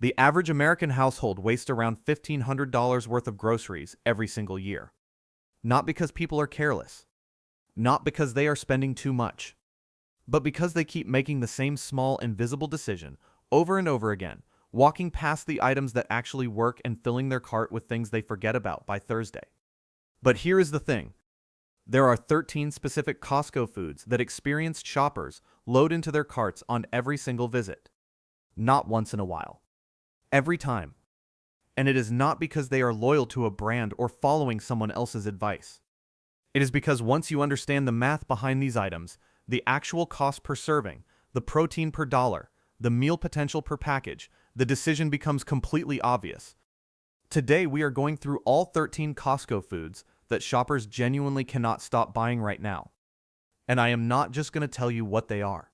The average American household wastes around $1,500 worth of groceries every single year. Not because people are careless, not because they are spending too much, but because they keep making the same small invisible decision over and over again, walking past the items that actually work and filling their cart with things they forget about by Thursday. But here is the thing. There are 13 specific Costco foods that experienced shoppers load into their carts on every single visit. Not once in a while. Every time. And it is not because they are loyal to a brand or following someone else's advice. It is because once you understand the math behind these items, the actual cost per serving, the protein per dollar, the meal potential per package, the decision becomes completely obvious. Today we are going through all 13 Costco foods that shoppers genuinely cannot stop buying right now. And I am not just going to tell you what they are.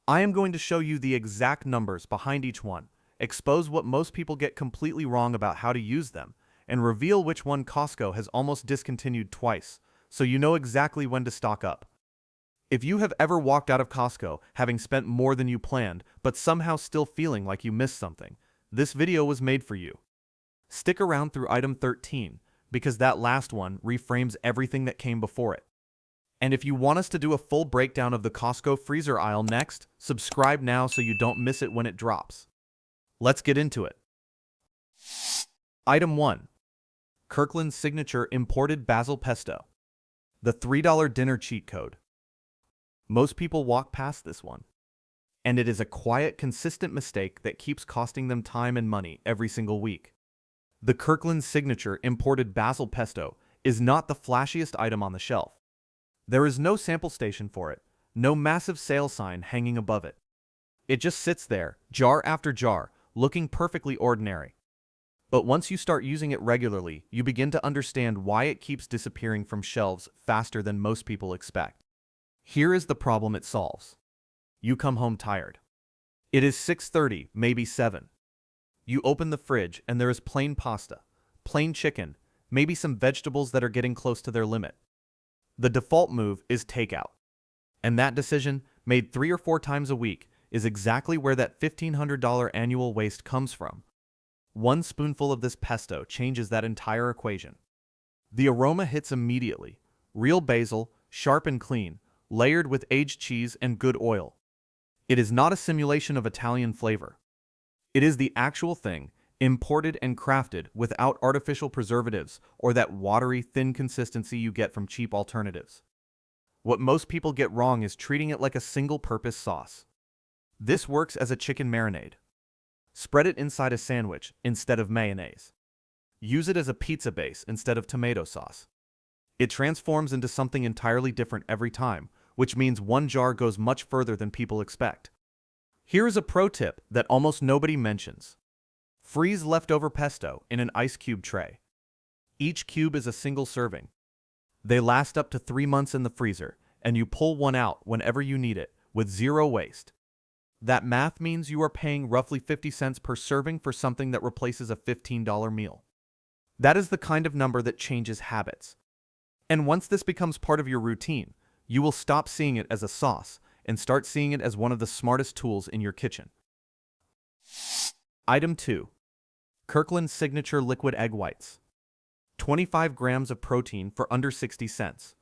I am going to show you the exact numbers behind each one, expose what most people get completely wrong about how to use them, and reveal which one Costco has almost discontinued twice, so you know exactly when to stock up. If you have ever walked out of Costco having spent more than you planned, but somehow still feeling like you missed something, this video was made for you. Stick around through item 13, because that last one reframes everything that came before it. And if you want us to do a full breakdown of the Costco freezer aisle next, subscribe now so you don't miss it when it drops. Let's get into it. Item 1. Kirkland's Signature Imported Basil Pesto. The $3 dinner cheat code. Most people walk past this one. And it is a quiet, consistent mistake that keeps costing them time and money every single week. The Kirkland Signature Imported Basil Pesto is not the flashiest item on the shelf. There is no sample station for it, no massive sale sign hanging above it. It just sits there, jar after jar, looking perfectly ordinary. But once you start using it regularly, you begin to understand why it keeps disappearing from shelves faster than most people expect. Here is the problem it solves. You come home tired. It is 6:30, maybe 7. You open the fridge and there is plain pasta, plain chicken, maybe some vegetables that are getting close to their limit. The default move is takeout. And that decision, made 3 or 4 times a week, is exactly where that $1,500 annual waste comes from. One spoonful of this pesto changes that entire equation. The aroma hits immediately. Real basil, sharp and clean, layered with aged cheese and good oil. It is not a simulation of Italian flavor. It is the actual thing, imported and crafted without artificial preservatives or that watery, thin consistency you get from cheap alternatives. What most people get wrong is treating it like a single-purpose sauce. This works as a chicken marinade. Spread it inside a sandwich instead of mayonnaise. Use it as a pizza base instead of tomato sauce. It transforms into something entirely different every time, which means one jar goes much further than people expect. Here is a pro tip that almost nobody mentions. Freeze leftover pesto in an ice cube tray. Each cube is a single serving. They last up to 3 months in the freezer, and you pull one out whenever you need it, with zero waste. That math means you are paying roughly 50 cents per serving for something that replaces a $15 meal. That is the kind of number that changes habits. And once this becomes part of your routine, you will stop seeing it as a sauce and start seeing it as one of the smartest tools in your kitchen. Item 2. Kirkland Signature Liquid Egg Whites. 25 grams of protein for under 60 cents.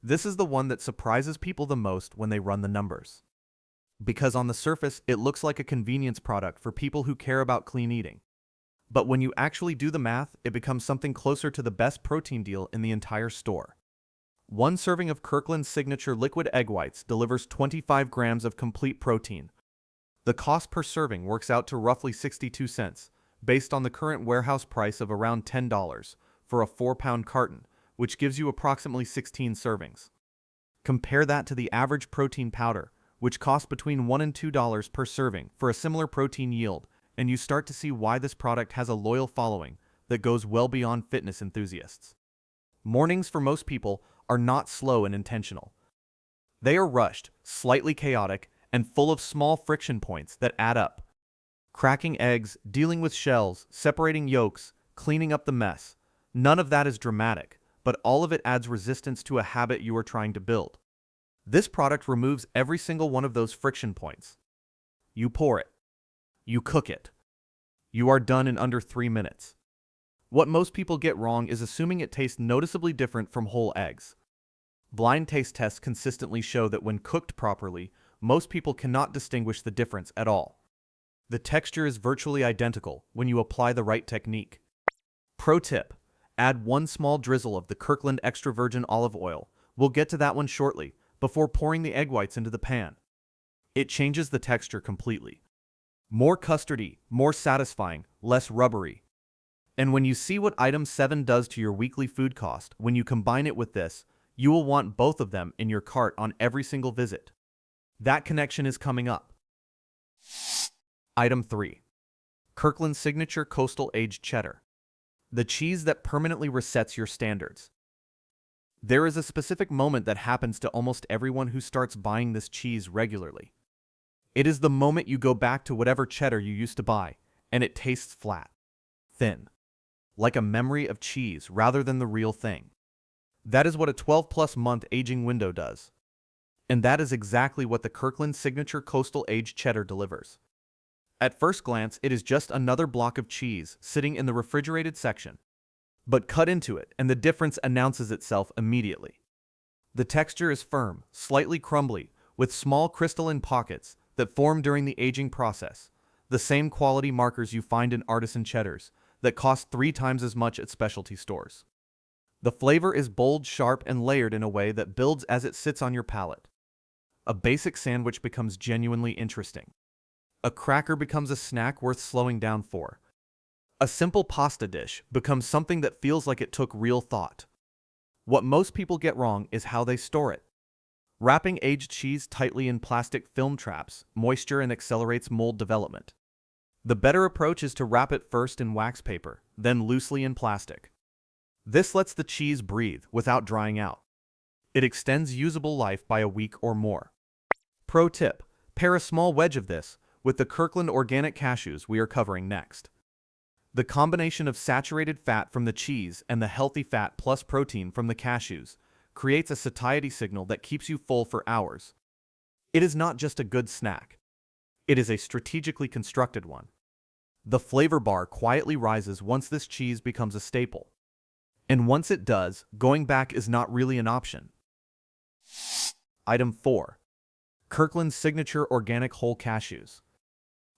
This is the one that surprises people the most when they run the numbers. Because on the surface, it looks like a convenience product for people who care about clean eating. But when you actually do the math, it becomes something closer to the best protein deal in the entire store. One serving of Kirkland's Signature Liquid Egg Whites delivers 25 grams of complete protein. The cost per serving works out to roughly 62 cents, based on the current warehouse price of around $10 for a 4-pound carton, which gives you approximately 16 servings. Compare that to the average protein powder, which costs between $1 and $2 per serving for a similar protein yield, and you start to see why this product has a loyal following that goes well beyond fitness enthusiasts. Mornings for most people are not slow and intentional. They are rushed, slightly chaotic, and full of small friction points that add up. Cracking eggs, dealing with shells, separating yolks, cleaning up the mess. None of that is dramatic, but all of it adds resistance to a habit you are trying to build. This product removes every single one of those friction points. You pour it. You cook it. You are done in under 3 minutes. What most people get wrong is assuming it tastes noticeably different from whole eggs. Blind taste tests consistently show that when cooked properly, most people cannot distinguish the difference at all. The texture is virtually identical when you apply the right technique. Pro tip: add 1 small drizzle of the Kirkland extra virgin olive oil. We'll get to that one shortly, before pouring the egg whites into the pan. It changes the texture completely. More custardy, more satisfying, less rubbery. And when you see what item 7 does to your weekly food cost, when you combine it with this, you will want both of them in your cart on every single visit. That connection is coming up. Item 3. Kirkland Signature Coastal Aged Cheddar. The cheese that permanently resets your standards. There is a specific moment that happens to almost everyone who starts buying this cheese regularly. It is the moment you go back to whatever cheddar you used to buy, and it tastes flat, thin, like a memory of cheese rather than the real thing. That is what a 12-plus month aging window does. And that is exactly what the Kirkland Signature Coastal Aged Cheddar delivers. At first glance, it is just another block of cheese sitting in the refrigerated section. But cut into it, and the difference announces itself immediately. The texture is firm, slightly crumbly, with small crystalline pockets that form during the aging process, the same quality markers you find in artisan cheddars that cost 3 times as much at specialty stores. The flavor is bold, sharp, and layered in a way that builds as it sits on your palate. A basic sandwich becomes genuinely interesting. A cracker becomes a snack worth slowing down for. A simple pasta dish becomes something that feels like it took real thought. What most people get wrong is how they store it. Wrapping aged cheese tightly in plastic film traps moisture and accelerates mold development. The better approach is to wrap it first in wax paper, then loosely in plastic. This lets the cheese breathe without drying out. It extends usable life by a week or more. Pro tip: pair a small wedge of this with the Kirkland organic cashews we are covering next. The combination of saturated fat from the cheese and the healthy fat plus protein from the cashews creates a satiety signal that keeps you full for hours. It is not just a good snack. It is a strategically constructed one. The flavor bar quietly rises once this cheese becomes a staple. And once it does, going back is not really an option. Item 4. Kirkland Signature Organic Whole Cashews.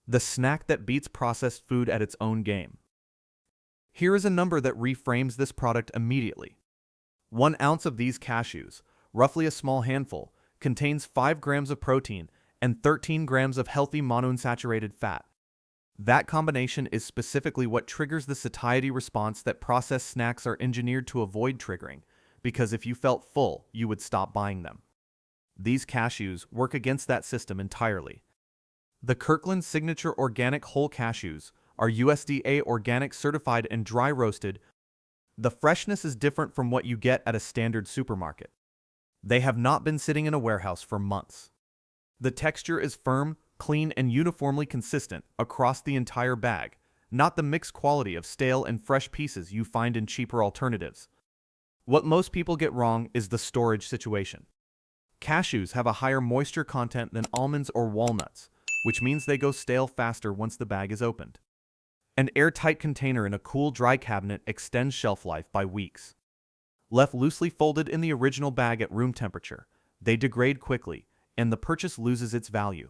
The snack that beats processed food at its own game. Here is a number that reframes this product immediately. 1 ounce of these cashews, roughly a small handful, contains 5 grams of protein and 13 grams of healthy monounsaturated fat. That combination is specifically what triggers the satiety response that processed snacks are engineered to avoid triggering, because if you felt full, you would stop buying them. These cashews work against that system entirely. The Kirkland Signature Organic Whole Cashews are USDA organic certified and dry roasted. The freshness is different from what you get at a standard supermarket. They have not been sitting in a warehouse for months. The texture is firm, clean, and uniformly consistent across the entire bag, not the mixed quality of stale and fresh pieces you find in cheaper alternatives. What most people get wrong is the storage situation. Cashews have a higher moisture content than almonds or walnuts, which means they go stale faster once the bag is opened. An airtight container in a cool, dry cabinet extends shelf life by weeks. Left loosely folded in the original bag at room temperature, they degrade quickly, and the purchase loses its value.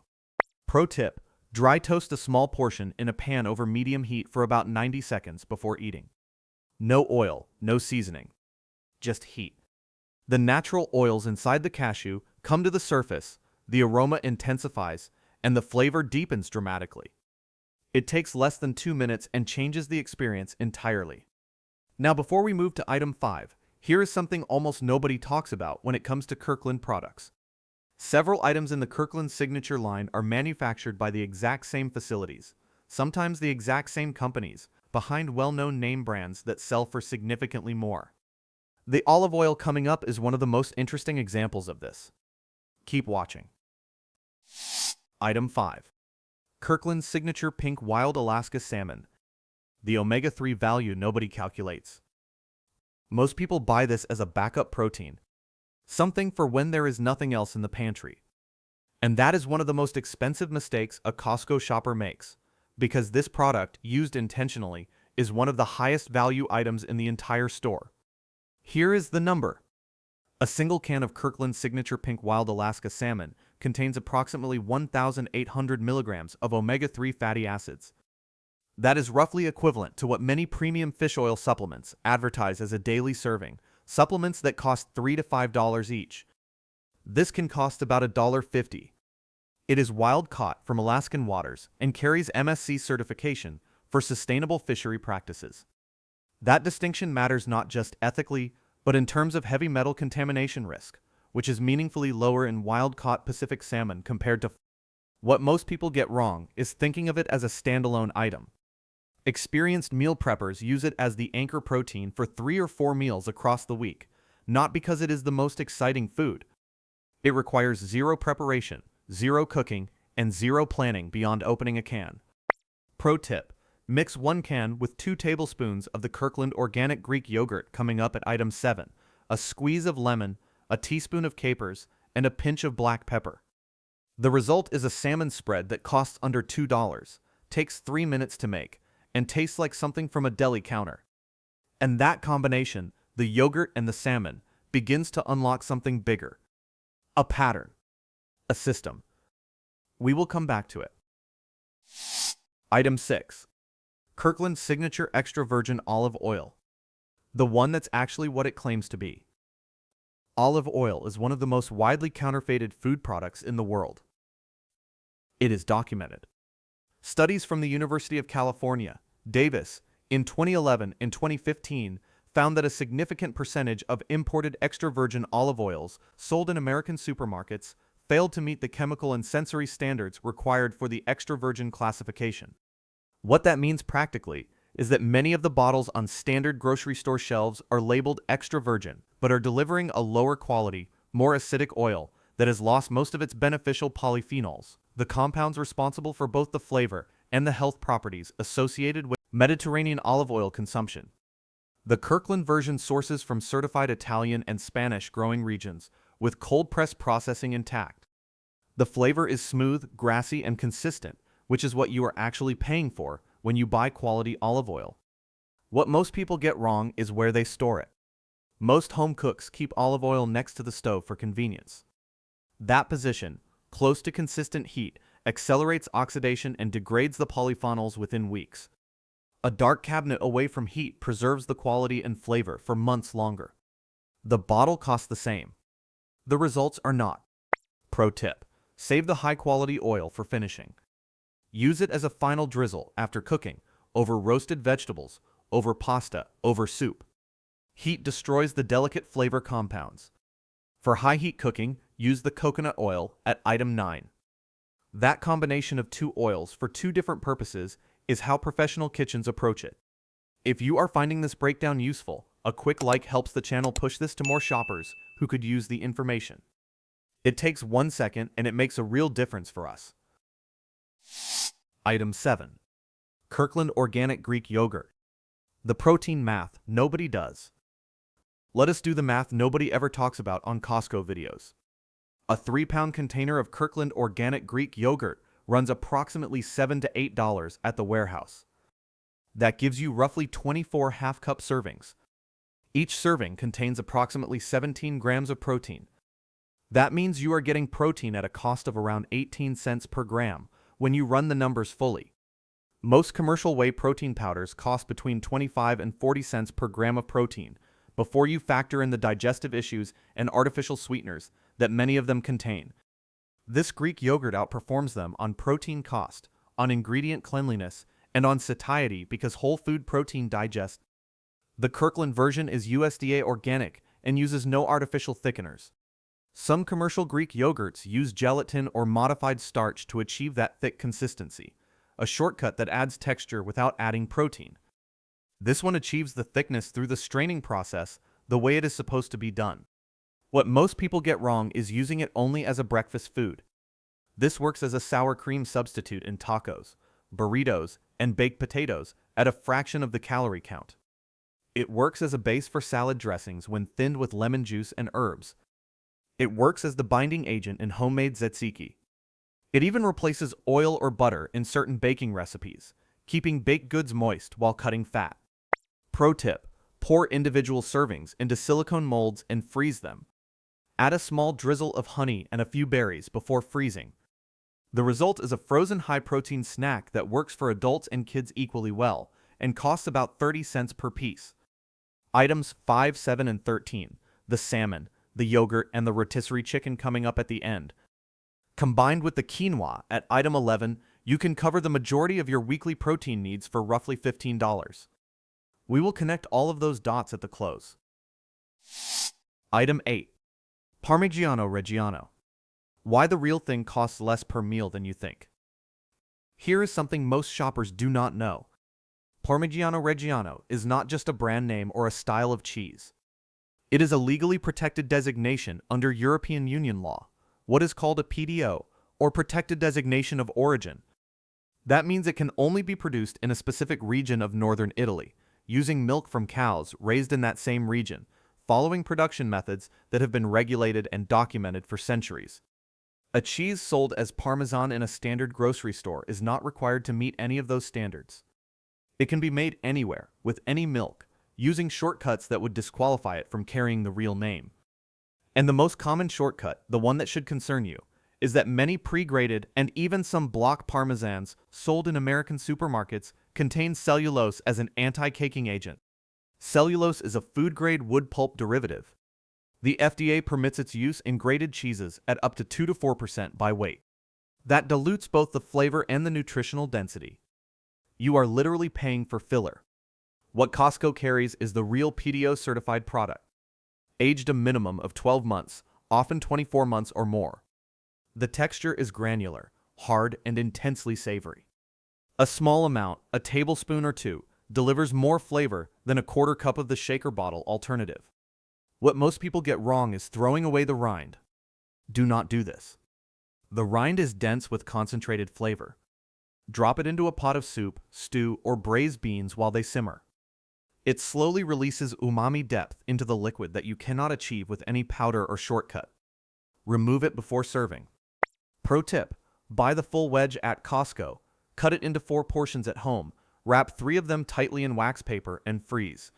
Pro tip: dry toast a small portion in a pan over medium heat for about 90 seconds before eating. No oil, no seasoning. Just heat. The natural oils inside the cashew come to the surface, the aroma intensifies, and the flavor deepens dramatically. It takes less than 2 minutes and changes the experience entirely. Now, before we move to item 5, here is something almost nobody talks about when it comes to Kirkland products. Several items in the Kirkland Signature line are manufactured by the exact same facilities, sometimes the exact same companies, behind well-known name brands that sell for significantly more. The olive oil coming up is one of the most interesting examples of this. Keep watching. Item 5. Kirkland Signature Pink Wild Alaska Salmon. The omega-3 value nobody calculates. Most people buy this as a backup protein, something for when there is nothing else in the pantry. And that is one of the most expensive mistakes a Costco shopper makes, because this product, used intentionally, is one of the highest value items in the entire store. Here is the number. A single can of Kirkland's signature pink wild Alaska salmon contains approximately 1,800 milligrams of omega-3 fatty acids. That is roughly equivalent to what many premium fish oil supplements advertise as a daily serving, supplements that cost $3 to $5 each. This can cost about $1.50. It is wild-caught from Alaskan waters and carries MSC certification for sustainable fishery practices. That distinction matters not just ethically, but in terms of heavy metal contamination risk, which is meaningfully lower in wild-caught Pacific salmon compared to. What most people get wrong is thinking of it as a standalone item. Experienced meal preppers use it as the anchor protein for 3 or 4 meals across the week, not because it is the most exciting food. It requires zero preparation, zero cooking, and zero planning beyond opening a can. Pro tip: mix 1 can with 2 tablespoons of the Kirkland organic Greek yogurt coming up at item 7, a squeeze of lemon, a teaspoon of capers, and a pinch of black pepper. The result is a salmon spread that costs under $2, takes 3 minutes to make, and tastes like something from a deli counter. And that combination, the yogurt and the salmon, begins to unlock something bigger. A pattern. A system. We will come back to it. Item 6. Kirkland's signature extra virgin olive oil. The one that's actually what it claims to be. Olive oil is one of the most widely counterfeited food products in the world. It is documented. Studies from the University of California, Davis, in 2011 and 2015 found that a significant percentage of imported extra virgin olive oils sold in American supermarkets failed to meet the chemical and sensory standards required for the extra virgin classification. What that means practically is that many of the bottles on standard grocery store shelves are labeled extra virgin, but are delivering a lower quality, more acidic oil that has lost most of its beneficial polyphenols, the compounds responsible for both the flavor and the health properties associated with Mediterranean olive oil consumption. The Kirkland version sources from certified Italian and Spanish growing regions, with cold-press processing intact. The flavor is smooth, grassy, and consistent, which is what you are actually paying for when you buy quality olive oil. What most people get wrong is where they store it. Most home cooks keep olive oil next to the stove for convenience. That position, close to consistent heat, accelerates oxidation and degrades the polyphenols within weeks. A dark cabinet away from heat preserves the quality and flavor for months longer. The bottle costs the same. The results are not. Pro tip: save the high-quality oil for finishing. Use it as a final drizzle after cooking, over roasted vegetables, over pasta, over soup. Heat destroys the delicate flavor compounds. For high-heat cooking, use the coconut oil at item 9. That combination of 2 oils for 2 different purposes is how professional kitchens approach it. If you are finding this breakdown useful, a quick like helps the channel push this to more shoppers who could use the information. It takes 1 second and it makes a real difference for us. Item 7. Kirkland Organic Greek Yogurt. The protein math nobody does. Let us do the math nobody ever talks about on Costco videos. A 3-pound container of Kirkland Organic Greek Yogurt runs approximately $7 to $8 at the warehouse. That gives you roughly 24 half-cup servings. Each serving contains approximately 17 grams of protein. That means you are getting protein at a cost of around 18 cents per gram when you run the numbers fully. Most commercial whey protein powders cost between 25 and 40 cents per gram of protein before you factor in the digestive issues and artificial sweeteners that many of them contain. This Greek yogurt outperforms them on protein cost, on ingredient cleanliness, and on satiety because whole food protein digest. The Kirkland version is USDA organic and uses no artificial thickeners. Some commercial Greek yogurts use gelatin or modified starch to achieve that thick consistency, a shortcut that adds texture without adding protein. This one achieves the thickness through the straining process the way it is supposed to be done. What most people get wrong is using it only as a breakfast food. This works as a sour cream substitute in tacos, burritos, and baked potatoes at a fraction of the calorie count. It works as a base for salad dressings when thinned with lemon juice and herbs. It works as the binding agent in homemade tzatziki. It even replaces oil or butter in certain baking recipes, keeping baked goods moist while cutting fat. Pro tip: pour individual servings into silicone molds and freeze them. Add a small drizzle of honey and a few berries before freezing. The result is a frozen high-protein snack that works for adults and kids equally well and costs about 30 cents per piece. Items 5, 7, and 13, the salmon, the yogurt, and the rotisserie chicken coming up at the end. Combined with the quinoa at item 11, you can cover the majority of your weekly protein needs for roughly $15. We will connect all of those dots at the close. Item 8. Parmigiano Reggiano. Why the real thing costs less per meal than you think. Here is something most shoppers do not know. Parmigiano Reggiano is not just a brand name or a style of cheese. It is a legally protected designation under European Union law, what is called a PDO, or Protected Designation of Origin. That means it can only be produced in a specific region of northern Italy, using milk from cows raised in that same region, following production methods that have been regulated and documented for centuries. A cheese sold as Parmesan in a standard grocery store is not required to meet any of those standards. It can be made anywhere, with any milk, using shortcuts that would disqualify it from carrying the real name. And the most common shortcut, the one that should concern you, is that many pre-grated and even some block Parmesans sold in American supermarkets contain cellulose as an anti-caking agent. Cellulose is a food-grade wood pulp derivative. The FDA permits its use in grated cheeses at up to 2 to 4% by weight. That dilutes both the flavor and the nutritional density. You are literally paying for filler. What Costco carries is the real PDO-certified product, aged a minimum of 12 months, often 24 months or more. The texture is granular, hard, and intensely savory. A small amount, a tablespoon or two, delivers more flavor than a quarter cup of the shaker bottle alternative. What most people get wrong is throwing away the rind. Do not do this. The rind is dense with concentrated flavor. Drop it into a pot of soup, stew, or braised beans while they simmer. It slowly releases umami depth into the liquid that you cannot achieve with any powder or shortcut. Remove it before serving. Pro tip: buy the full wedge at Costco, cut it into 4 portions at home, wrap 3 of them tightly in wax paper, and freeze.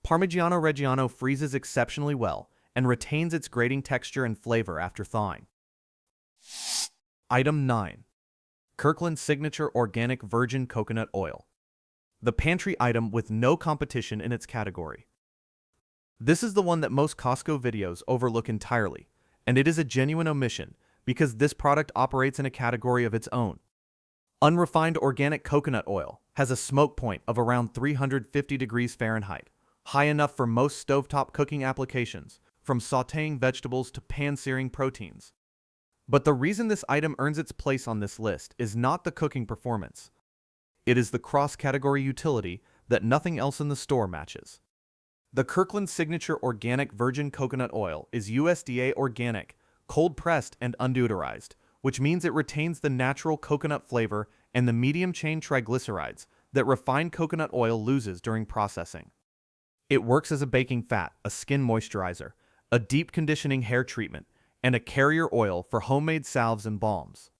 Parmigiano Reggiano freezes exceptionally well and retains its grating texture and flavor after thawing. Item 9. Kirkland Signature Organic Virgin Coconut Oil. The pantry item with no competition in its category. This is the one that most Costco videos overlook entirely, and it is a genuine omission because this product operates in a category of its own. Unrefined organic coconut oil has a smoke point of around 350 degrees Fahrenheit, high enough for most stovetop cooking applications, from sautéing vegetables to pan-searing proteins. But the reason this item earns its place on this list is not the cooking performance. It is the cross-category utility that nothing else in the store matches. The Kirkland Signature Organic Virgin Coconut Oil is USDA organic, cold-pressed, and undeodorized, which means it retains the natural coconut flavor and the medium-chain triglycerides that refined coconut oil loses during processing. It works as a baking fat, a skin moisturizer, a deep conditioning hair treatment, and a carrier oil for homemade salves and balms.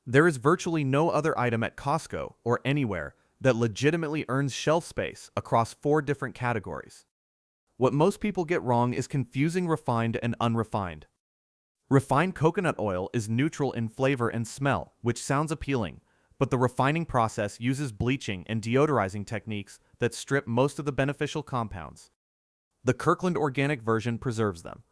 There is virtually no other item at Costco or anywhere that legitimately earns shelf space across 4 different categories. What most people get wrong is confusing refined and unrefined. Refined coconut oil is neutral in flavor and smell, which sounds appealing, but the refining process uses bleaching and deodorizing techniques that strip most of the beneficial compounds. The Kirkland organic version preserves them.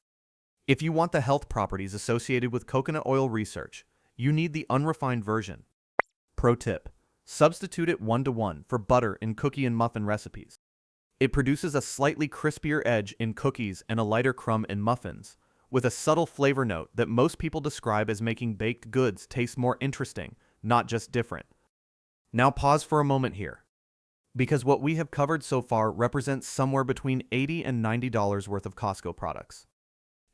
If you want the health properties associated with coconut oil research, you need the unrefined version. Pro tip: substitute it 1-to-1 for butter in cookie and muffin recipes. It produces a slightly crispier edge in cookies and a lighter crumb in muffins, with a subtle flavor note that most people describe as making baked goods taste more interesting, not just different. Now pause for a moment here, because what we have covered so far represents somewhere between $80 and $90 worth of Costco products.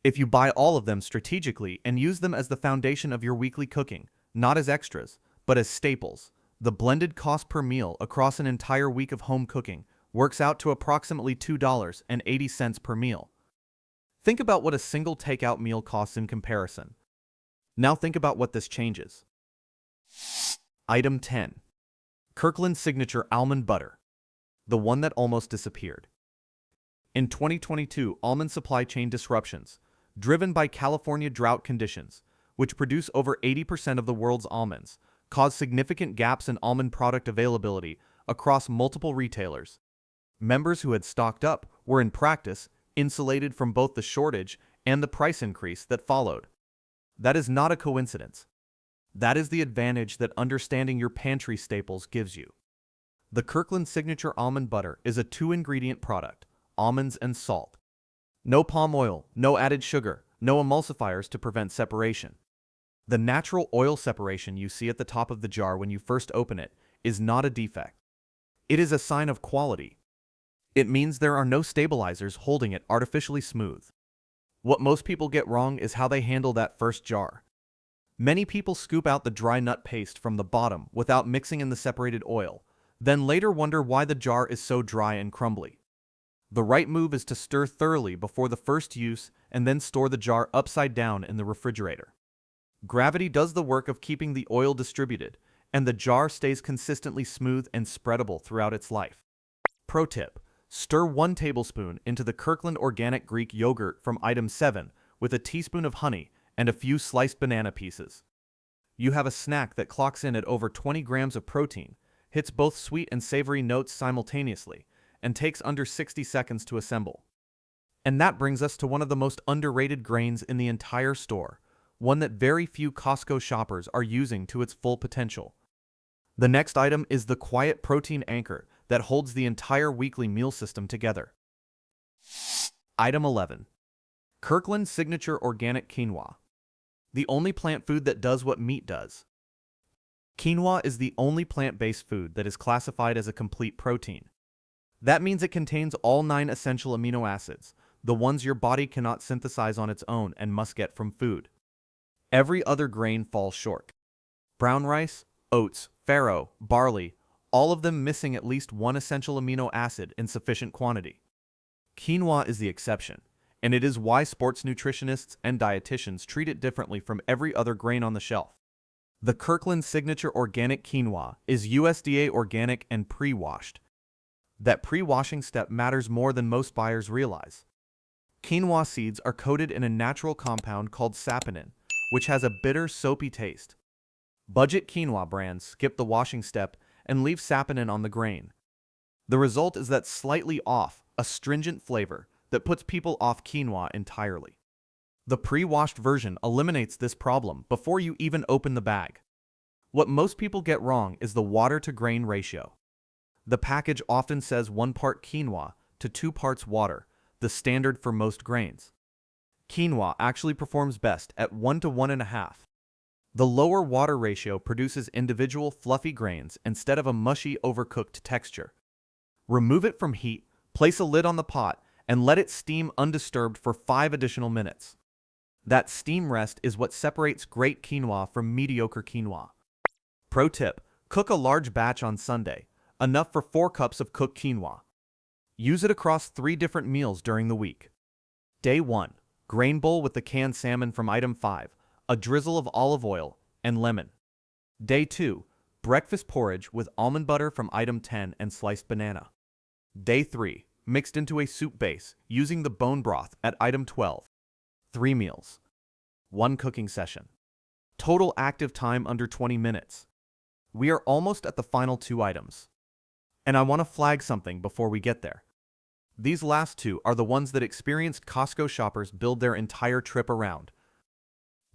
If you buy all of them strategically and use them as the foundation of your weekly cooking, not as extras, but as staples, the blended cost per meal across an entire week of home cooking works out to approximately $2.80 per meal. Think about what a single takeout meal costs in comparison. Now think about what this changes. Item 10. Kirkland Signature Almond Butter, the one that almost disappeared. In 2022, almond supply chain disruptions, driven by California drought conditions, which produce over 80% of the world's almonds, caused significant gaps in almond product availability across multiple retailers. Members who had stocked up were in practice insulated from both the shortage and the price increase that followed. That is not a coincidence. That is the advantage that understanding your pantry staples gives you. The Kirkland Signature Almond Butter is a 2-ingredient product, almonds and salt. No palm oil, no added sugar, no emulsifiers to prevent separation. The natural oil separation you see at the top of the jar when you first open it is not a defect. It is a sign of quality. It means there are no stabilizers holding it artificially smooth. What most people get wrong is how they handle that first jar. Many people scoop out the dry nut paste from the bottom without mixing in the separated oil, then later wonder why the jar is so dry and crumbly. The right move is to stir thoroughly before the first use and then store the jar upside down in the refrigerator. Gravity does the work of keeping the oil distributed, and the jar stays consistently smooth and spreadable throughout its life. Pro tip: stir 1 tablespoon into the Kirkland Organic Greek Yogurt from item 7 with a teaspoon of honey and a few sliced banana pieces. You have a snack that clocks in at over 20 grams of protein, hits both sweet and savory notes simultaneously, and takes under 60 seconds to assemble. And that brings us to one of the most underrated grains in the entire store, one that very few Costco shoppers are using to its full potential. The next item is the quiet protein anchor that holds the entire weekly meal system together. Item 11. Kirkland Signature Organic Quinoa, the only plant food that does what meat does. Quinoa is the only plant-based food that is classified as a complete protein. That means it contains all 9 essential amino acids, the ones your body cannot synthesize on its own and must get from food. Every other grain falls short. Brown rice, oats, farro, barley, all of them missing at least 1 essential amino acid in sufficient quantity. Quinoa is the exception, and it is why sports nutritionists and dietitians treat it differently from every other grain on the shelf. The Kirkland Signature Organic Quinoa is USDA organic and pre-washed. That pre-washing step matters more than most buyers realize. Quinoa seeds are coated in a natural compound called saponin, which has a bitter, soapy taste. Budget quinoa brands skip the washing step and leave saponin on the grain. The result is that slightly off, astringent flavor that puts people off quinoa entirely. The pre-washed version eliminates this problem before you even open the bag. What most people get wrong is the water-to-grain ratio. The package often says 1 part quinoa to 2 parts water, the standard for most grains. Quinoa actually performs best at 1 to 1.5. The lower water ratio produces individual fluffy grains instead of a mushy, overcooked texture. Remove it from heat, place a lid on the pot, and let it steam undisturbed for 5 additional minutes. That steam rest is what separates great quinoa from mediocre quinoa. Pro tip: cook a large batch on Sunday, enough for 4 cups of cooked quinoa. Use it across 3 different meals during the week. Day 1. Grain bowl with the canned salmon from item 5, a drizzle of olive oil, and lemon. Day 2. Breakfast porridge with almond butter from item 10 and sliced banana. Day 3. Mixed into a soup base using the bone broth at item 12. 3 meals. 1 cooking session. Total active time under 20 minutes. We are almost at the final 2 items. And I want to flag something before we get there. These last 2 are the ones that experienced Costco shoppers build their entire trip around.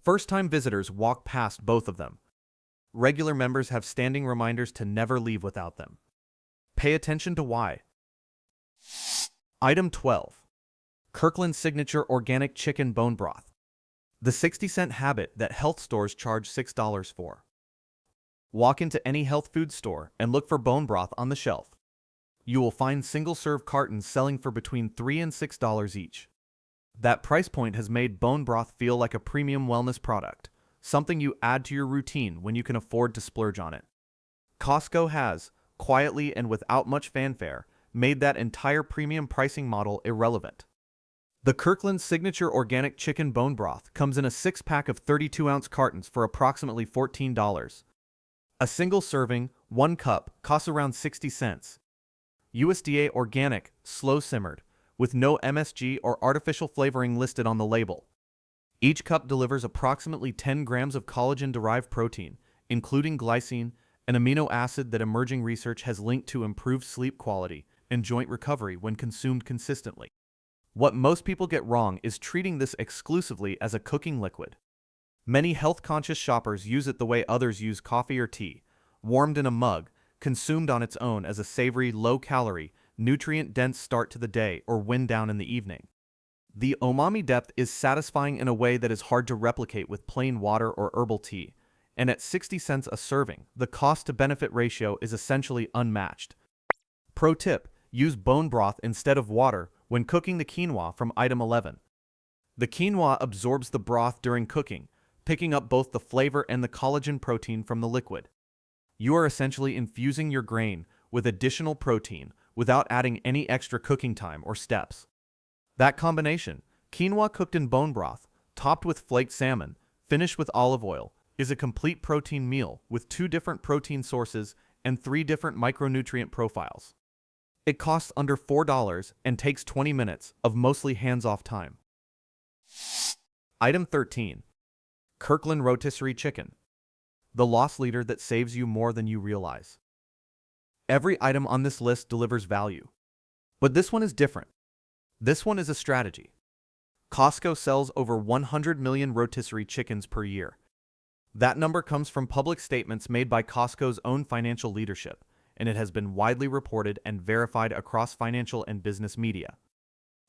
First-time visitors walk past both of them. Regular members have standing reminders to never leave without them. Pay attention to why. Item 12. Kirkland Signature Organic Chicken Bone Broth, the 60-cent habit that health stores charge $6 for. Walk into any health food store and look for bone broth on the shelf. You will find single-serve cartons selling for between $3 and $6 each. That price point has made bone broth feel like a premium wellness product, something you add to your routine when you can afford to splurge on it. Costco has, quietly and without much fanfare, made that entire premium pricing model irrelevant. The Kirkland Signature Organic Chicken Bone Broth comes in a 6-pack of 32-ounce cartons for approximately $14. A single serving, 1 cup, costs around 60 cents. USDA organic, slow simmered, with no MSG or artificial flavoring listed on the label. Each cup delivers approximately 10 grams of collagen-derived protein, including glycine, an amino acid that emerging research has linked to improved sleep quality and joint recovery when consumed consistently. What most people get wrong is treating this exclusively as a cooking liquid. Many health-conscious shoppers use it the way others use coffee or tea, warmed in a mug, consumed on its own as a savory, low-calorie, nutrient-dense start to the day or wind down in the evening. The umami depth is satisfying in a way that is hard to replicate with plain water or herbal tea, and at 60 cents a serving, the cost-to-benefit ratio is essentially unmatched. Pro tip: use bone broth instead of water when cooking the quinoa from item 11. The quinoa absorbs the broth during cooking, picking up both the flavor and the collagen protein from the liquid. You are essentially infusing your grain with additional protein without adding any extra cooking time or steps. That combination, quinoa cooked in bone broth, topped with flaked salmon, finished with olive oil, is a complete protein meal with 2 different protein sources and 3 different micronutrient profiles. It costs under $4 and takes 20 minutes of mostly hands-off time. Item 13. Kirkland Rotisserie Chicken. The loss leader that saves you more than you realize. Every item on this list delivers value. But this one is different. This one is a strategy. Costco sells over 100 million rotisserie chickens per year. That number comes from public statements made by Costco's own financial leadership, and it has been widely reported and verified across financial and business media.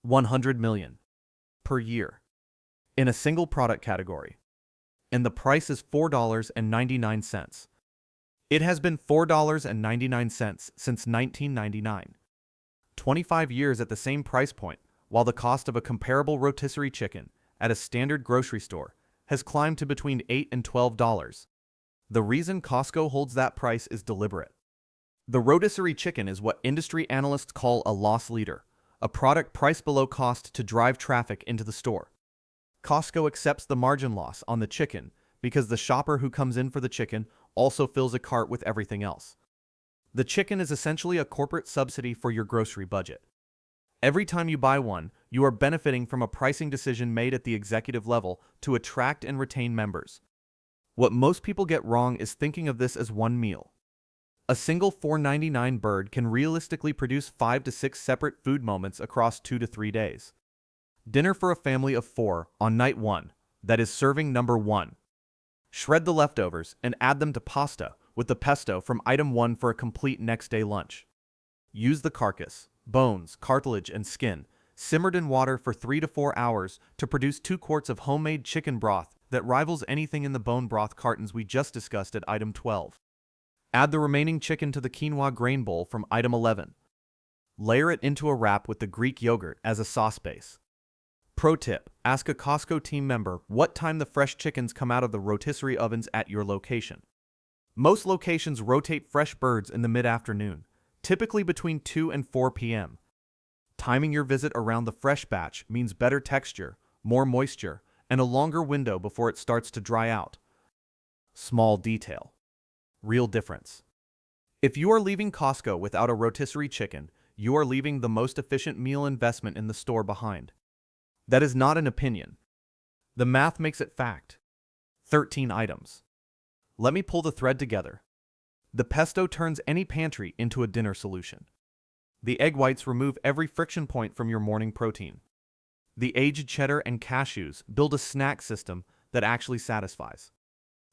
100 million per year in a single product category. And the price is $4.99. It has been $4.99 since 1999. 25 years at the same price point, while the cost of a comparable rotisserie chicken at a standard grocery store has climbed to between $8 and $12. The reason Costco holds that price is deliberate. The rotisserie chicken is what industry analysts call a loss leader, a product priced below cost to drive traffic into the store. Costco accepts the margin loss on the chicken because the shopper who comes in for the chicken also fills a cart with everything else. The chicken is essentially a corporate subsidy for your grocery budget. Every time you buy one, you are benefiting from a pricing decision made at the executive level to attract and retain members. What most people get wrong is thinking of this as one meal. A single $4.99 bird can realistically produce 5 to 6 separate food moments across 2 to 3 days. Dinner for a family of 4 on night 1, that is serving number 1. Shred the leftovers and add them to pasta with the pesto from item 1 for a complete next day lunch. Use the carcass, bones, cartilage, and skin, simmered in water for 3 to 4 hours to produce 2 quarts of homemade chicken broth that rivals anything in the bone broth cartons we just discussed at item 12. Add the remaining chicken to the quinoa grain bowl from item 11. Layer it into a wrap with the Greek yogurt as a sauce base. Pro tip: ask a Costco team member what time the fresh chickens come out of the rotisserie ovens at your location. Most locations rotate fresh birds in the mid-afternoon, typically between 2 and 4 p.m. Timing your visit around the fresh batch means better texture, more moisture, and a longer window before it starts to dry out. Small detail. Real difference. If you are leaving Costco without a rotisserie chicken, you are leaving the most efficient meal investment in the store behind. That is not an opinion. The math makes it fact. 13 items. Let me pull the thread together. The pesto turns any pantry into a dinner solution. The egg whites remove every friction point from your morning protein. The aged cheddar and cashews build a snack system that actually satisfies.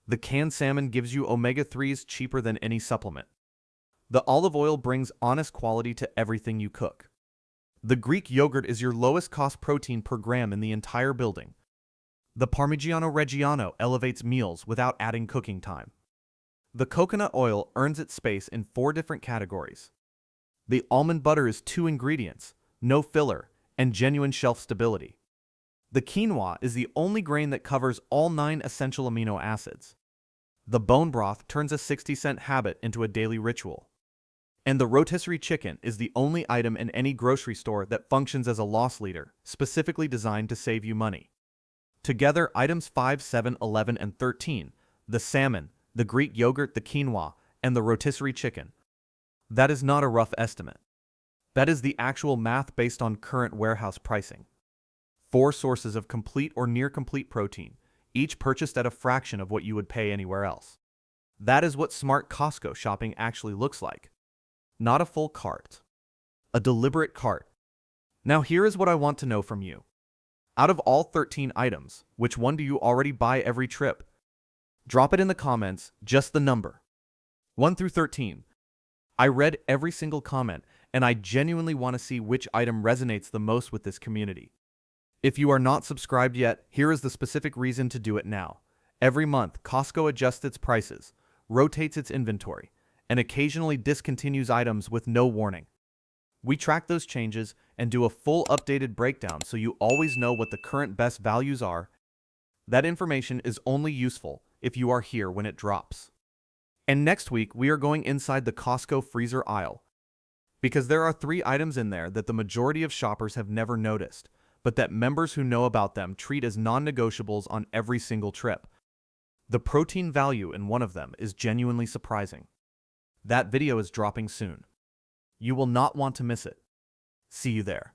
The canned salmon gives you omega-3s cheaper than any supplement. The olive oil brings honest quality to everything you cook. The Greek yogurt is your lowest cost protein per gram in the entire building. The Parmigiano Reggiano elevates meals without adding cooking time. The coconut oil earns its space in 4 different categories. The almond butter is 2 ingredients, no filler, and genuine shelf stability. The quinoa is the only grain that covers all 9 essential amino acids. The bone broth turns a 60-cent habit into a daily ritual. And the rotisserie chicken is the only item in any grocery store that functions as a loss leader, specifically designed to save you money. Together, items 5, 7, 11, and 13, the salmon, the Greek yogurt, the quinoa, and the rotisserie chicken. That is not a rough estimate. That is the actual math based on current warehouse pricing. 4 sources of complete or near-complete protein, each purchased at a fraction of what you would pay anywhere else. That is what smart Costco shopping actually looks like. Not a full cart. A deliberate cart. Now here is what I want to know from you. Out of all 13 items, which one do you already buy every trip? Drop it in the comments, just the number. 1 through 13. I read every single comment, and I genuinely want to see which item resonates the most with this community. If you are not subscribed yet, here is the specific reason to do it now. Every month, Costco adjusts its prices, rotates its inventory, and occasionally discontinues items with no warning. We track those changes and do a full updated breakdown so you always know what the current best values are. That information is only useful if you are here when it drops. And next week, we are going inside the Costco freezer aisle, because there are 3 items in there that the majority of shoppers have never noticed, but that members who know about them treat as non-negotiables on every single trip. The protein value in one of them is genuinely surprising. That video is dropping soon. You will not want to miss it. See you there.